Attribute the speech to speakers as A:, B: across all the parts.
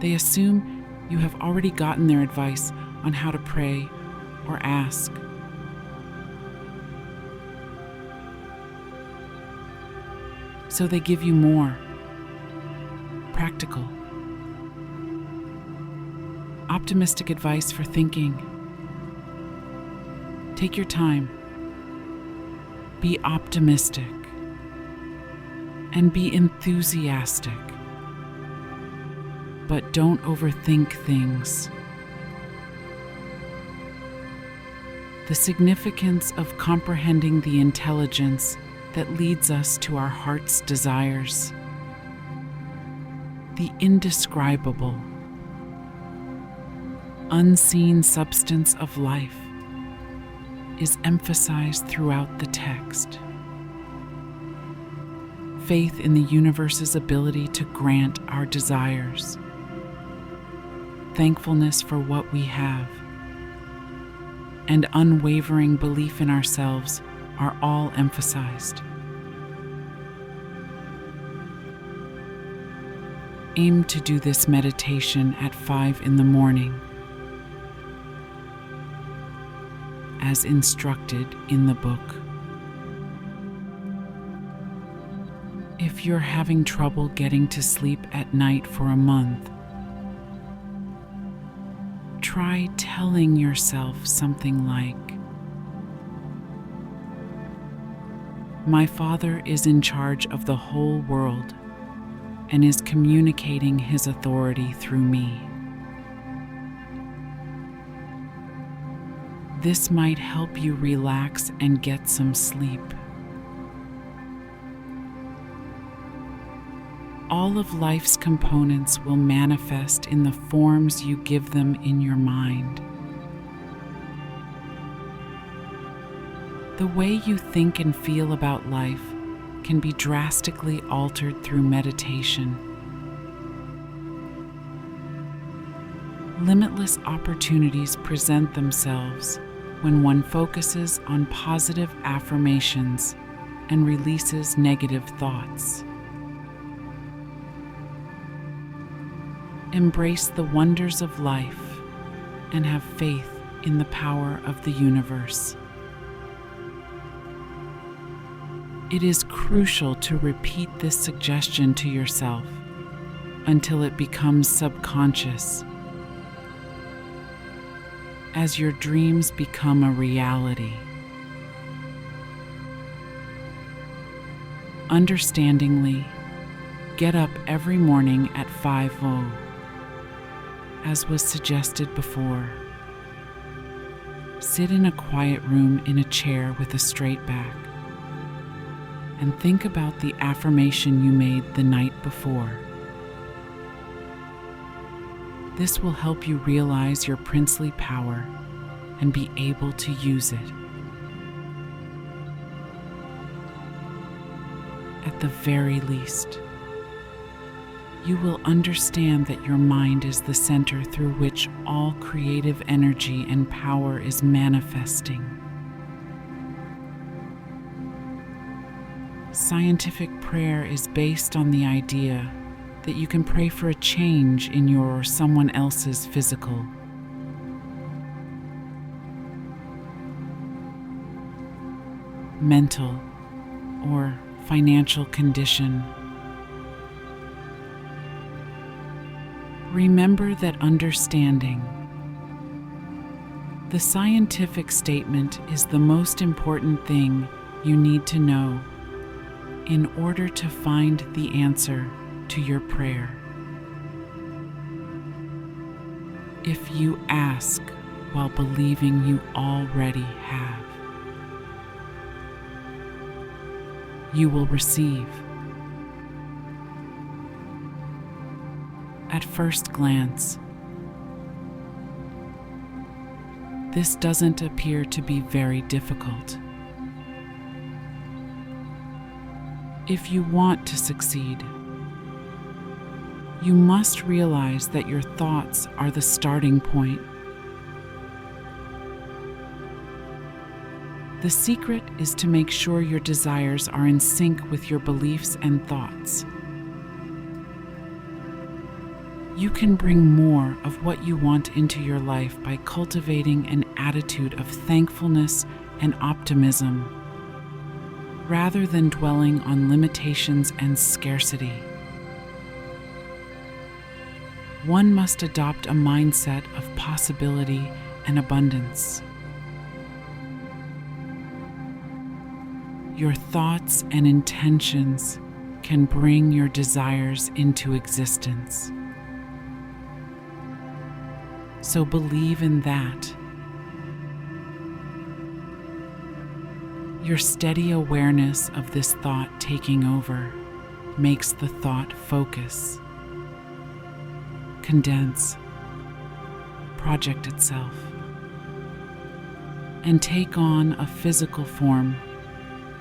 A: They assume you have already gotten their advice on how to pray or ask. So they give you more practical, optimistic advice for thinking. Take your time. Be optimistic and be enthusiastic. But don't overthink things. The significance of comprehending the intelligence that leads us to our heart's desires, the indescribable, unseen substance of life, is emphasized throughout the text. Faith in the universe's ability to grant our desires, thankfulness for what we have, and unwavering belief in ourselves are all emphasized. Aim to do this meditation at 5 in the morning, as instructed in the book. If you're having trouble getting to sleep at night for a month, try telling yourself something like, "My Father is in charge of the whole world and is communicating His authority through me." This might help you relax and get some sleep. All of life's components will manifest in the forms you give them in your mind. The way you think and feel about life can be drastically altered through meditation. Limitless opportunities present themselves when one focuses on positive affirmations and releases negative thoughts. Embrace the wonders of life and have faith in the power of the universe. It is crucial to repeat this suggestion to yourself until it becomes subconscious, as your dreams become a reality. Understandingly, get up every morning at 5:00, as was suggested before. Sit in a quiet room in a chair with a straight back and think about the affirmation you made the night before. This will help you realize your princely power and be able to use it. At the very least, you will understand that your mind is the center through which all creative energy and power is manifesting. Scientific prayer is based on the idea that you can pray for a change in your or someone else's physical, mental, or financial condition. Remember that understanding the scientific statement is the most important thing you need to know in order to find the answer to your prayer. If you ask while believing you already have, you will receive. At first glance, this doesn't appear to be very difficult. If you want to succeed, you must realize that your thoughts are the starting point. The secret is to make sure your desires are in sync with your beliefs and thoughts. You can bring more of what you want into your life by cultivating an attitude of thankfulness and optimism, rather than dwelling on limitations and scarcity. One must adopt a mindset of possibility and abundance. Your thoughts and intentions can bring your desires into existence. So believe in that. Your steady awareness of this thought taking over makes the thought focus, condense, project itself, and take on a physical form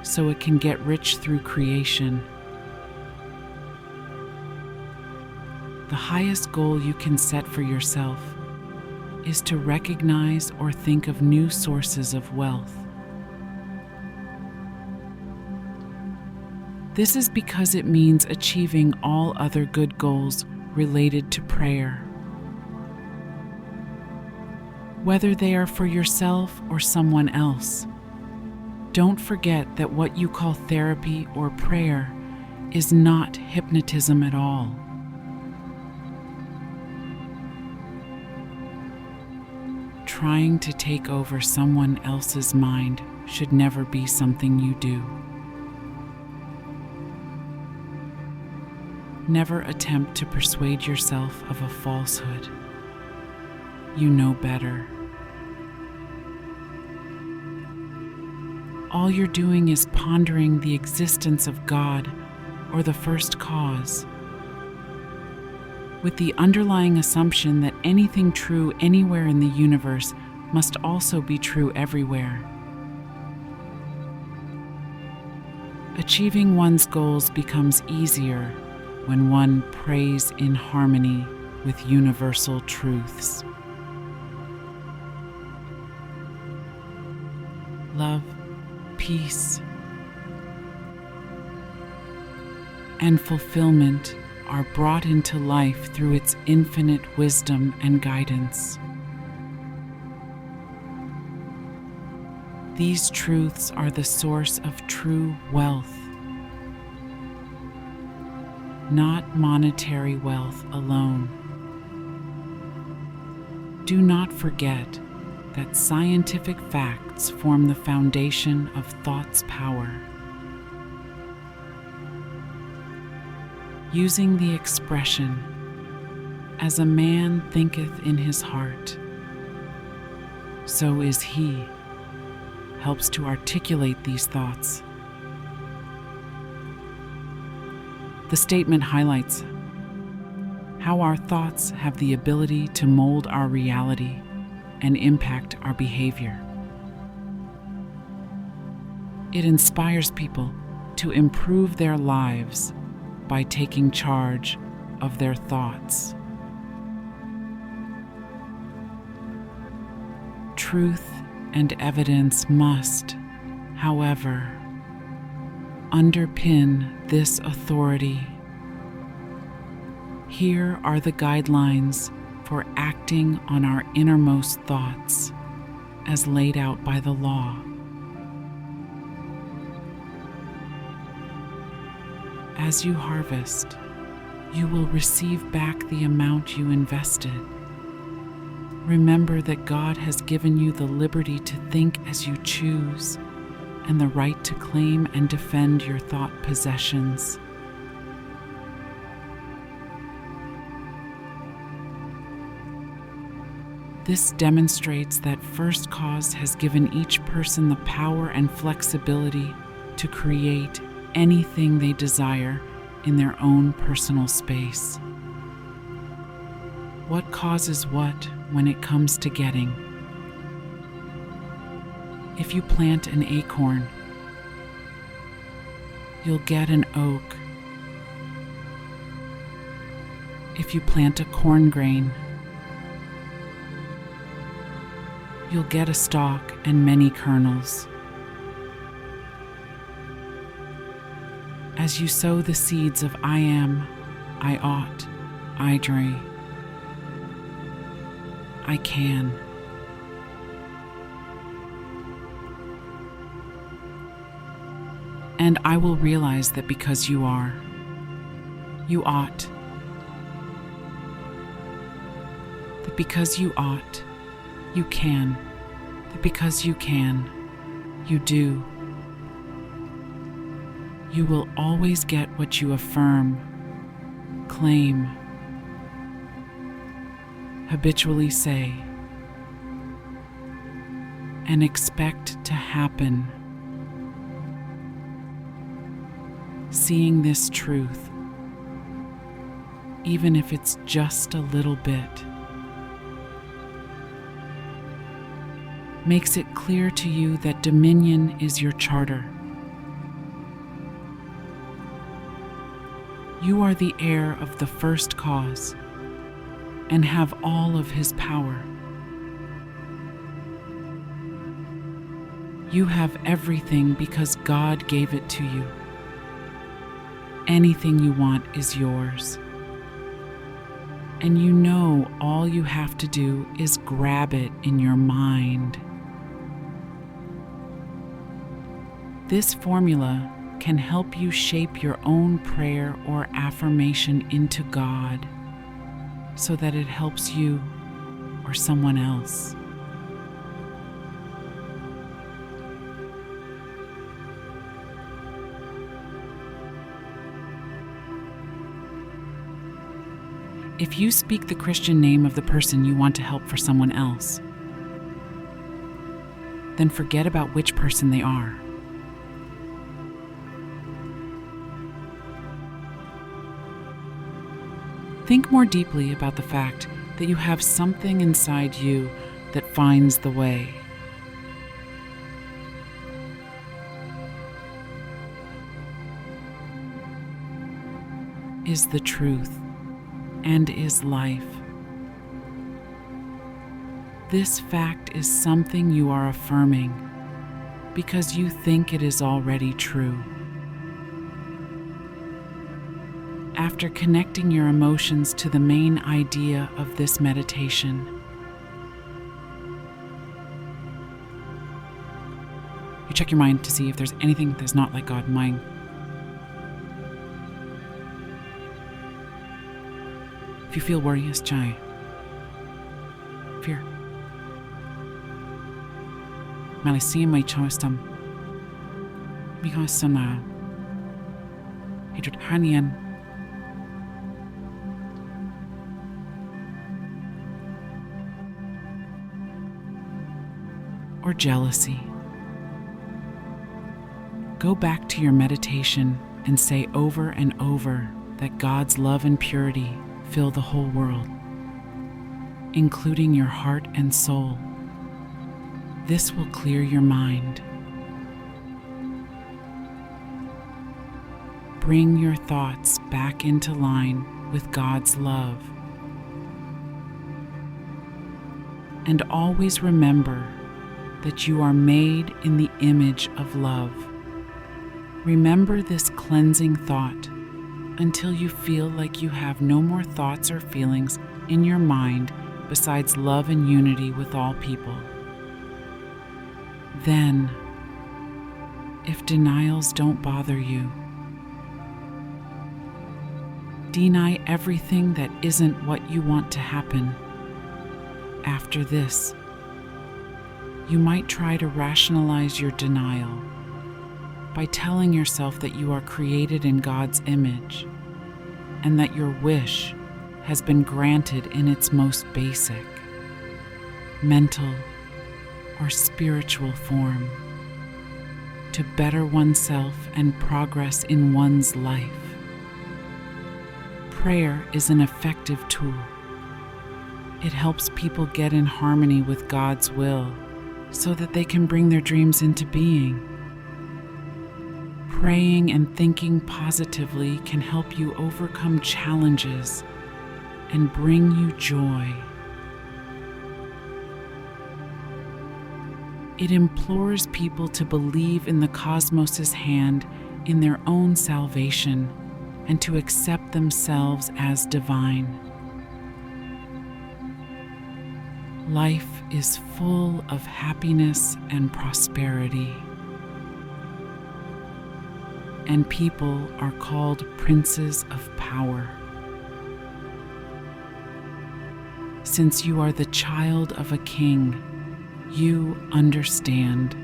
A: so it can get rich through creation. The highest goal you can set for yourself is to recognize or think of new sources of wealth. This is because it means achieving all other good goals related to prayer. Whether they are for yourself or someone else, don't forget that what you call therapy or prayer is not hypnotism at all. Trying to take over someone else's mind should never be something you do. Never attempt to persuade yourself of a falsehood. You know better. All you're doing is pondering the existence of God or the first cause, with the underlying assumption that anything true anywhere in the universe must also be true everywhere. Achieving one's goals becomes easier when one prays in harmony with universal truths. Love, peace, and fulfillment are brought into life through its infinite wisdom and guidance. These truths are the source of true wealth, not monetary wealth alone. Do not forget that scientific facts form the foundation of thought's power. Using the expression, "As a man thinketh in his heart, so is he," helps to articulate these thoughts. The statement highlights how our thoughts have the ability to mold our reality and impact our behavior. It inspires people to improve their lives by taking charge of their thoughts. Truth and evidence must, however, underpin this authority. Here are the guidelines for acting on our innermost thoughts, as laid out by the law. As you harvest, you will receive back the amount you invested. Remember that God has given you the liberty to think as you choose and the right to claim and defend your thought possessions. This demonstrates that First Cause has given each person the power and flexibility to create anything they desire in their own personal space. What causes what when it comes to getting? If you plant an acorn, you'll get an oak. If you plant a corn grain, you'll get a stalk and many kernels. As you sow the seeds of I am, I ought, I dream, I can. And I will realize that because you are, you ought. That because you ought, you can. That because you can, you do. You will always get what you affirm, claim, habitually say, and expect to happen. Seeing this truth, even if it's just a little bit, makes it clear to you that dominion is your charter. You are the heir of the first cause and have all of his power. You have everything because God gave it to you. Anything you want is yours. And you know all you have to do is grab it in your mind. This formula can help you shape your own prayer or affirmation into God so that it helps you or someone else. If you speak the Christian name of the person you want to help for someone else, then forget about which person they are. Think more deeply about the fact that you have something inside you that finds the way. Is the truth and is life. This fact is something you are affirming because you think it is already true. After connecting your emotions to the main idea of this meditation, you check your mind to see if there's anything that's not like God in mind. If you feel worry, chai, fear, Malaysia may chawstam, because sama, hatred hanian, or jealousy. Go back to your meditation and say over and over that God's love and purity fill the whole world, including your heart and soul. This will clear your mind. Bring your thoughts back into line with God's love. And always remember that you are made in the image of love. Remember this cleansing thought until you feel like you have no more thoughts or feelings in your mind besides love and unity with all people. Then, if denials don't bother you, deny everything that isn't what you want to happen. After this, you might try to rationalize your denial by telling yourself that you are created in God's image and that your wish has been granted in its most basic, mental, or spiritual form to better oneself and progress in one's life. Prayer is an effective tool. It helps people get in harmony with God's will so that they can bring their dreams into being. Praying and thinking positively can help you overcome challenges and bring you joy. It implores people to believe in the cosmos' hand in their own salvation and to accept themselves as divine. Life is full of happiness and prosperity, and people are called princes of power. Since you are the child of a king, you understand,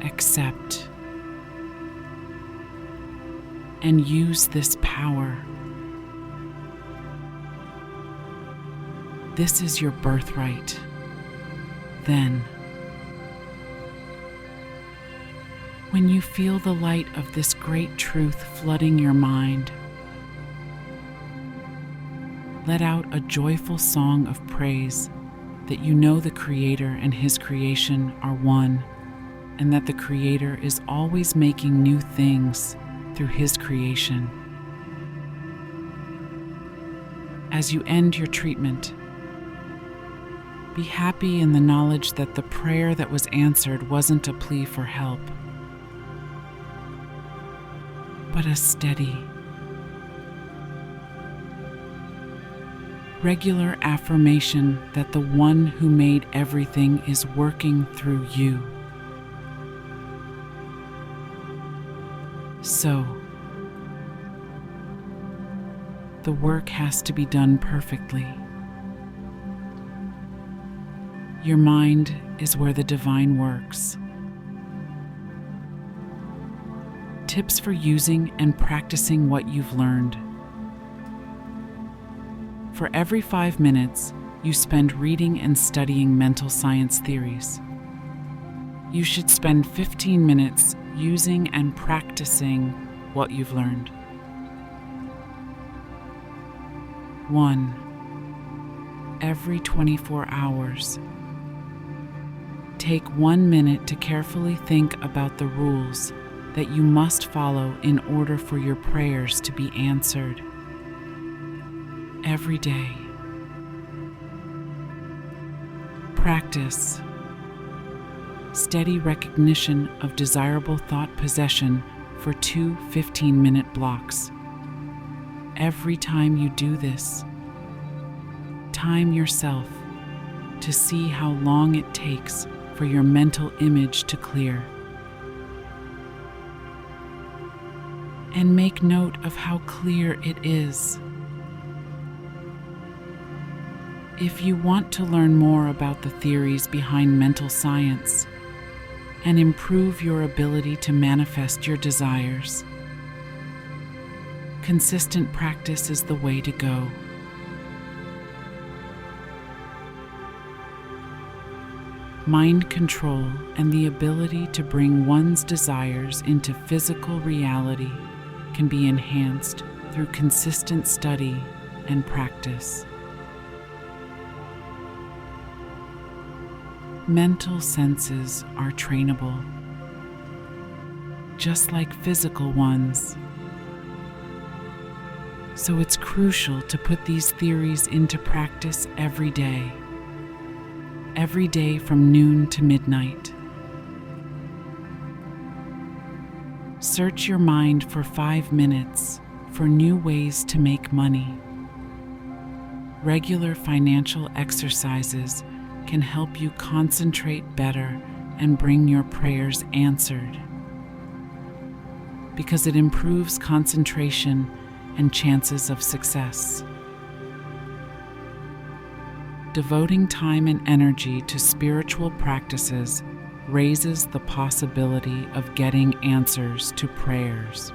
A: accept, and use this power. This is your birthright. Then, when you feel the light of this great truth flooding your mind, let out a joyful song of praise that you know the Creator and His creation are one, and that the Creator is always making new things through His creation. As you end your treatment, be happy in the knowledge that the prayer that was answered wasn't a plea for help, but a steady, regular affirmation that the One who made everything is working through you. So, the work has to be done perfectly. Your mind is where the divine works. Tips for using and practicing what you've learned. For every 5 minutes, you spend reading and studying mental science theories. You should spend 15 minutes using and practicing what you've learned. 1. Every 24 hours, take 1 minute to carefully think about the rules that you must follow in order for your prayers to be answered. Every day. Practice steady recognition of desirable thought possession for 2 15-minute blocks. Every time you do this, time yourself to see how long it takes for your mental image to clear. And make note of how clear it is. If you want to learn more about the theories behind mental science and improve your ability to manifest your desires, consistent practice is the way to go. Mind control and the ability to bring one's desires into physical reality can be enhanced through consistent study and practice. Mental senses are trainable, just like physical ones. So it's crucial to put these theories into practice every day from noon to midnight. Search your mind for 5 minutes for new ways to make money. Regular financial exercises can help you concentrate better and bring your prayers answered, because it improves concentration and chances of success. Devoting time and energy to spiritual practices raises the possibility of getting answers to prayers.